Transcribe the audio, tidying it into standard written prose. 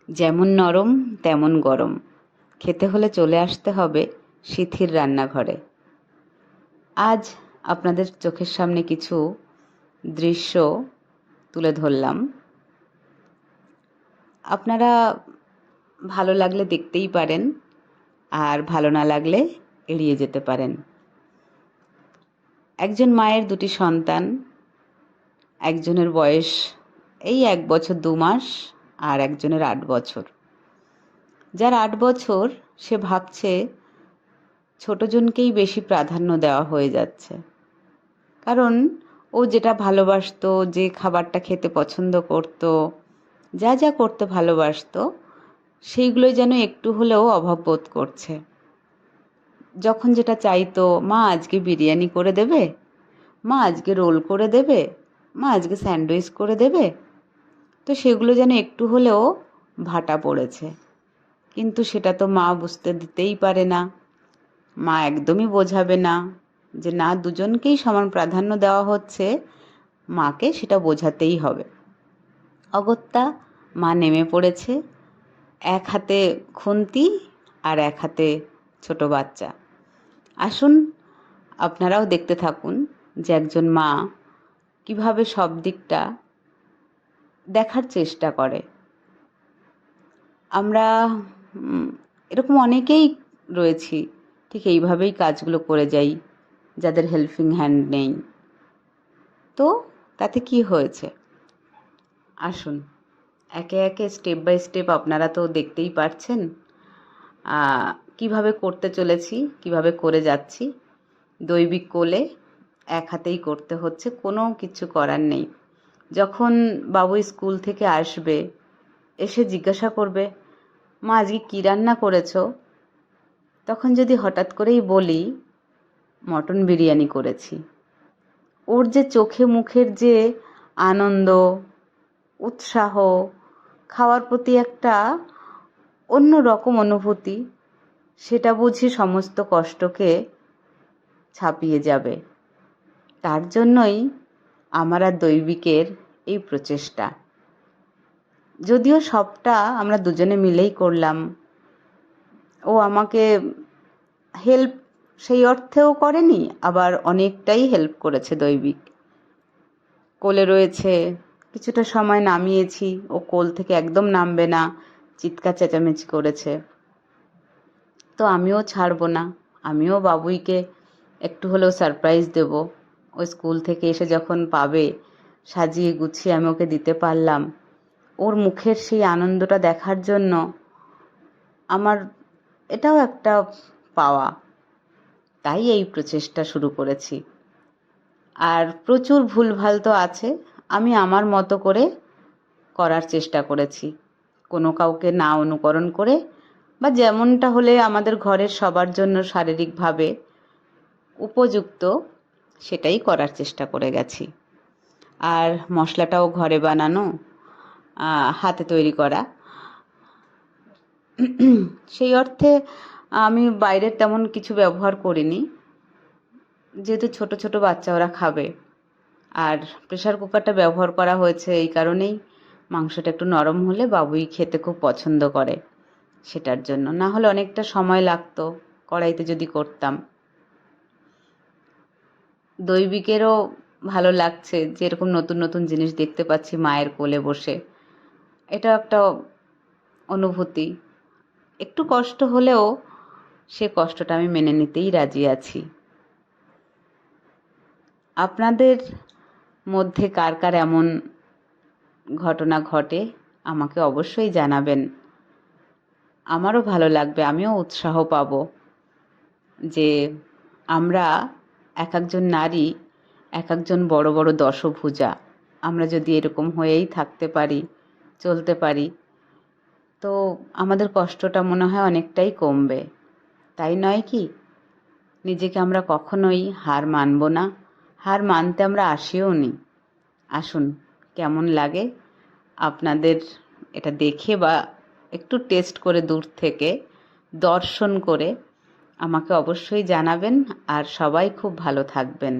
যেমন নরম তেমন গরম। খেতে হলে চলে আসতে হবে সিথির রান্নাঘরে। আজ আপনাদের চোখের সামনে কিছু দৃশ্য তুলে ধরলাম। আপনারা ভালো লাগলে দেখতেই পারেন, আর ভালো না লাগলে এড়িয়ে যেতে পারেন। একজন মায়ের দুটি সন্তান, একজনের বয়স এই 1 বছর 2 মাস আর একজনের 8 বছর। যার 8 বছর সে ভাবছে ছোটজনকেই বেশি প্রাধান্য দেওয়া হয়ে যাচ্ছে, কারণ ও যেটা ভালোবাসতো, যে খাবারটা খেতে পছন্দ করত, যা যা করতে ভালোবাসতো, সেইগুলোই যেন একটু হলেও অভাব বোধ করছে। যখন যেটা চাইতো, মা আজকে বিরিয়ানি করে দেবে, মা আজকে রোল করে দেবে, মা আজকে স্যান্ডউইচ করে দেবে, তো সেগুলো যেন একটু হলেও ভাটা পড়েছে। কিন্তু সেটা তো মা বুঝতে দিতেই পারে না। মা একদমই বোঝাবে না যে না, দুজনকেই সমান প্রাধান্য দেওয়া হচ্ছে, মাকে সেটা বোঝাতেই হবে। অগত্যা মা নেমে পড়েছে, এক হাতে খুন্তি আর এক হাতে ছোট বাচ্চা। আসুন আপনারাও দেখতে থাকুন যে একজন মা কিভাবে সব দিকটা দেখার চেষ্টা করে। আমরা এরকম অনেকেই রয়েছি, ঠিক এইভাবেই কাজগুলো করে যাই, যাদের হেল্পিং হ্যান্ড নেই। তো তাতে কি হয়েছে? আসুন একে একে স্টেপ বাই স্টেপ আপনারা তো দেখতেই পারছেন কিভাবে করতে চলেছি, কিভাবে করে যাচ্ছি। দৈবিক কোলে এক হাতেই করতে হচ্ছে, কোনো কিছু করার নেই। যখন বাবু স্কুল থেকে আসবে, এসে জিজ্ঞাসা করবে, মা আজকে কী রান্না করেছো? তখন যদি হঠাৎ করেই বলি মটন বিরিয়ানি করেছি, ওর যে চোখে মুখের যে আনন্দ, উৎসাহ, খাওয়ার প্রতি একটা অন্য রকম অনুভূতি, সেটা বুঝি সমস্ত কষ্টকে ছাপিয়ে যাবে। তার জন্যই আমার আর দৈবিকের এই প্রচেষ্টা। যদিও সবটা আমরা দুজনে মিলেই করলাম। ও আমাকে হেল্প সেই অর্থেও করেনি, আবার অনেকটাই হেল্প করেছে দৈবিক। কোলে রয়েছে, কিছুটা সময় নামিয়েছি, ও কোল থেকে একদম নামবে না, চিৎকার চেঁচামেচি করেছে। তো আমিও ছাড়বো না, আমিও বাবুইকে একটু হলেও সারপ্রাইজ দেব। ও স্কুল থেকে এসে যখন পাবে, সাজিয়ে গুছিয়ে আমি ওকে দিতে পারলাম, ওর মুখের সেই আনন্দটা দেখার জন্য আমার এটাও একটা পাওয়া। তাই এই প্রচেষ্টা শুরু করেছি। আর প্রচুর ভুলভাল তো আছে, আমি আমার মতো করে করার চেষ্টা করেছি, কোনো কাউকে না অনুকরণ করে, বা যেমনটা হলে আমাদের ঘরের সবার জন্য শারীরিকভাবে উপযুক্ত সেটাই করার চেষ্টা করে গেছি। আর মশলাটাও ঘরে বানানো, হাতে তৈরি করা। সেই অর্থে আমি বাইরের তেমন কিছু ব্যবহার করিনি, যেহেতু ছোট ছোট বাচ্চা ওরা খাবে। আর প্রেসার কুকারটা ব্যবহার করা হয়েছে এই কারণেই, মাংসটা একটু নরম হলে বাবুই খেতে খুব পছন্দ করে, সেটার জন্য। না হলে অনেকটা সময় লাগতো কড়াইতে যদি করতাম। দৈবিকেরও ভালো লাগছে যে এরকম নতুন নতুন জিনিস দেখতে পাচ্ছি মায়ের কোলে বসে, এটা একটা অনুভূতি। একটু কষ্ট হলেও সে কষ্টটা আমি মেনে নিতেই রাজি আছি। আপনাদের মধ্যে কার কার এমন ঘটনা ঘটে আমাকে অবশ্যই জানাবেন। আমারও ভালো লাগবে, আমিও উৎসাহ পাব যে আমরা এক একজন নারী, এক একজন বড় বড় দশভুজা, আমরা যদি এরকম হয়েই থাকতে পারি, চলতে পারি, তো আমাদের কষ্টটা মনে হয় অনেকটাই কমবে। তাই নয় কি? নিজেকে আমরা কখনোই হার মানব না, হার মানতে আমরা আসিও নি। আসুন কেমন লাগে আপনাদের এটা দেখে, বা একটু টেস্ট করে দূর থেকে দর্শন করে আমাকে অবশ্যই জানাবেন। আর সবাই খুব ভালো থাকবেন।